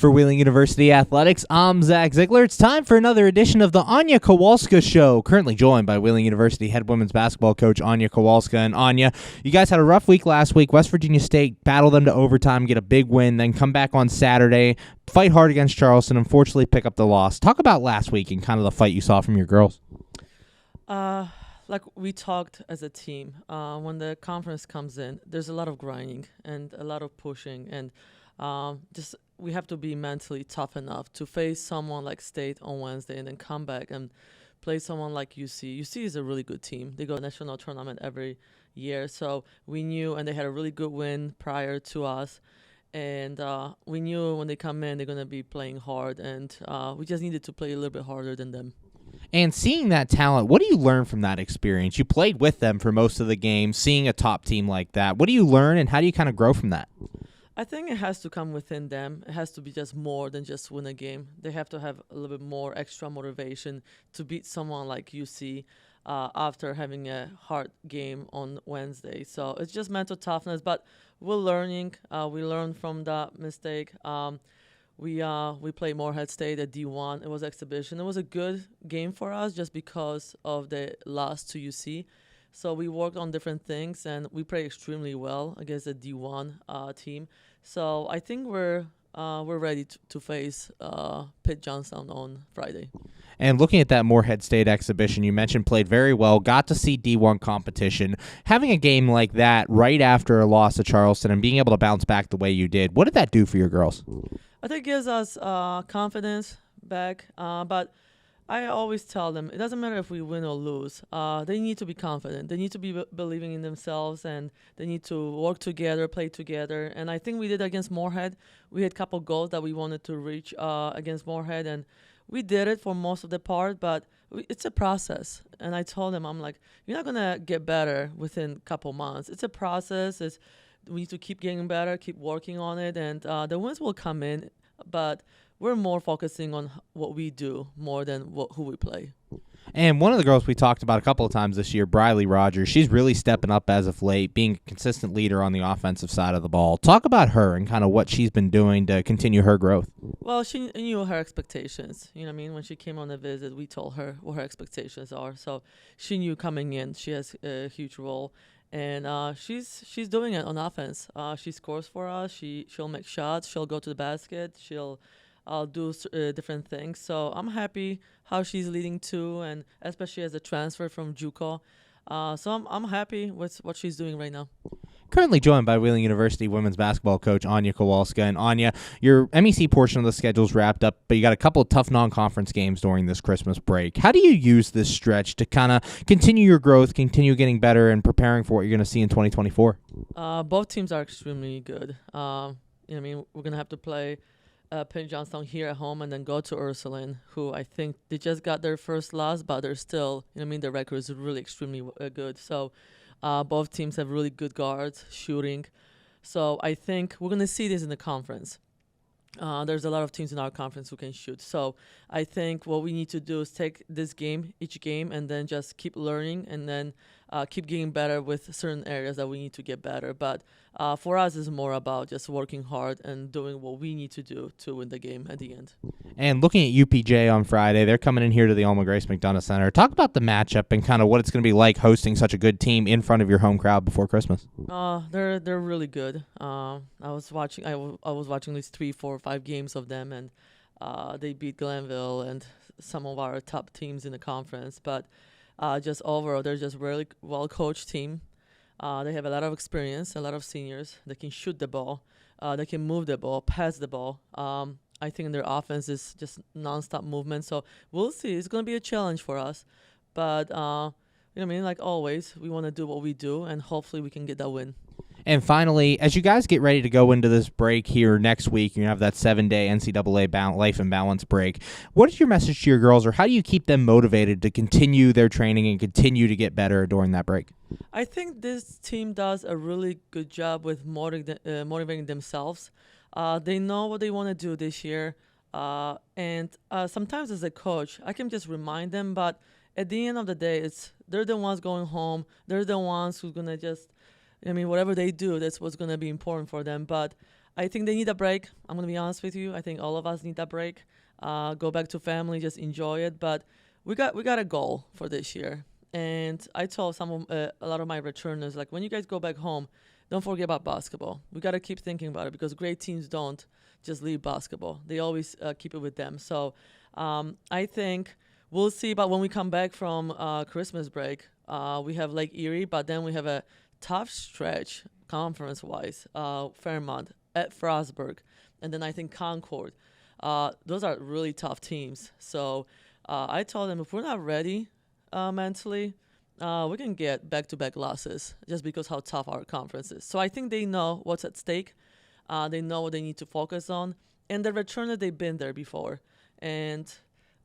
For Wheeling University Athletics, I'm Zach Ziegler. It's time for another edition of the Anna Kowalska Show. Currently joined by Wheeling University head women's basketball coach Anna Kowalska. And Anya, you guys had a rough week last week. West Virginia State battled them to overtime, get a big win, then come back on Saturday, fight hard against Charleston, unfortunately pick up the loss. Talk about last week and kind of the fight you saw from your girls. Like we talked as a team, when the conference comes in, there's a lot of grinding and a lot of pushing, and just we have to be mentally tough enough to face someone like State on Wednesday and then come back and play someone like UC. UC is a really good team. They go to the national tournament every year, so we knew, and they had a really good win prior to us. And we knew when they come in, they're going to be playing hard, and we just needed to play a little bit harder than them. And seeing that talent, what do you learn from that experience? You played with them for most of the game, seeing a top team like that. What do you learn, and how do you kind of grow from that? I think it has to come within them. It has to be just more than just win a game. They have to have a little bit more extra motivation to beat someone like UC after having a hard game on Wednesday. So it's just mental toughness, but we're learning. We learned from that mistake. We played Morehead State at D1. It was exhibition. It was a good game for us just because of the loss to UC. So we worked on different things, and we played extremely well against the D1 team. So I think we're ready to face Pitt Johnstown on Friday. And looking at that Morehead State exhibition, you mentioned played very well, got to see D1 competition. Having a game like that right after a loss to Charleston and being able to bounce back the way you did, what did that do for your girls? I think it gives us confidence back, but I always tell them it doesn't matter if we win or lose. They need to be confident. They need to be believing in themselves, and they need to work together, play together. And I think we did against Morehead. We had a couple goals that we wanted to reach against Morehead, and we did it for most of the part, but it's a process. And I told them, I'm like, you're not going to get better within a couple months. It's a process. We need to keep getting better, keep working on it, and the wins will come in, but we're more focusing on what we do more than who we play. And one of the girls we talked about a couple of times this year, Briley Rogers, she's really stepping up as of late, being a consistent leader on the offensive side of the ball. Talk about her and kind of what she's been doing to continue her growth. Well, she knew her expectations. You know what I mean? When she came on the visit, we told her what her expectations are. So she knew coming in she has a huge role. And she's doing it on offense. She scores for us. She'll make shots. She'll go to the basket. She'll do different things. So I'm happy how she's leading too, and especially as a transfer from JUCO. So I'm happy with what she's doing right now. Currently joined by Wheeling University women's basketball coach Anna Kowalska. And Anya, your MEC portion of the schedule's wrapped up, but you got a couple of tough non-conference games during this Christmas break. How do you use this stretch to kind of continue your growth, continue getting better, and preparing for what you're going to see in 2024? Both teams are extremely good. You know what I mean? We're going to have to play Pitt Johnstown here at home and then go to Ursuline, who I think they just got their first loss, but they're still, you know what I mean, their record is really extremely good. So both teams have really good guards, shooting. So I think we're going to see this in the conference. There's a lot of teams in our conference who can shoot. So I think what we need to do is take this game, each game, and then just keep learning and then keep getting better with certain areas that we need to get better. But for us, it's more about just working hard and doing what we need to do to win the game at the end. And looking at UPJ on Friday, they're coming in here to the Alma Grace McDonough Center. Talk about the matchup and kind of what it's going to be like hosting such a good team in front of your home crowd before Christmas. They're really good. I was watching at least 3, 4, 5 games of them, and they beat Glenville and some of our top teams in the conference. But just overall, they're just really well-coached team. They have a lot of experience, a lot of seniors. They can shoot the ball. They can move the ball, pass the ball. I think their offense is just nonstop movement. So we'll see. It's going to be a challenge for us. But, you know what I mean? Like always, we want to do what we do, and hopefully we can get that win. And finally, as you guys get ready to go into this break here next week, you have that 7-day NCAA Life and Balance break. What is your message to your girls, or how do you keep them motivated to continue their training and continue to get better during that break? I think this team does a really good job with motivating themselves. They know what they want to do this year. And sometimes as a coach, I can just remind them, but at the end of the day, they're the ones going home. They're the ones who's going to just, I mean, whatever they do, that's what's going to be important for them. But I think they need a break. I'm going to be honest with you. I think all of us need a break. Go back to family, just enjoy it. But we got a goal for this year. And I told a lot of my returners, like, when you guys go back home, don't forget about basketball. We got to keep thinking about it because great teams don't just leave basketball. They always keep it with them. So I think we'll see about when we come back from Christmas break. We have Lake Erie, but then we have a tough stretch conference-wise. Fairmont, at Frostburg, and then I think Concord. Those are really tough teams. So I told them if we're not ready mentally, we can get back-to-back losses just because how tough our conference is. So I think they know what's at stake. They know what they need to focus on. And the returner, they've been there before. And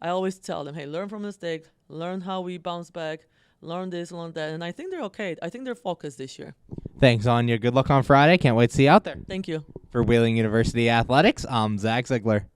I always tell them, hey, learn from mistakes, learn how we bounce back, learn this, learn that. And I think they're okay. I think they're focused this year. Thanks, Anya. Good luck on Friday. Can't wait to see you out there. Thank you. For Wheeling University Athletics, I'm Zach Ziegler.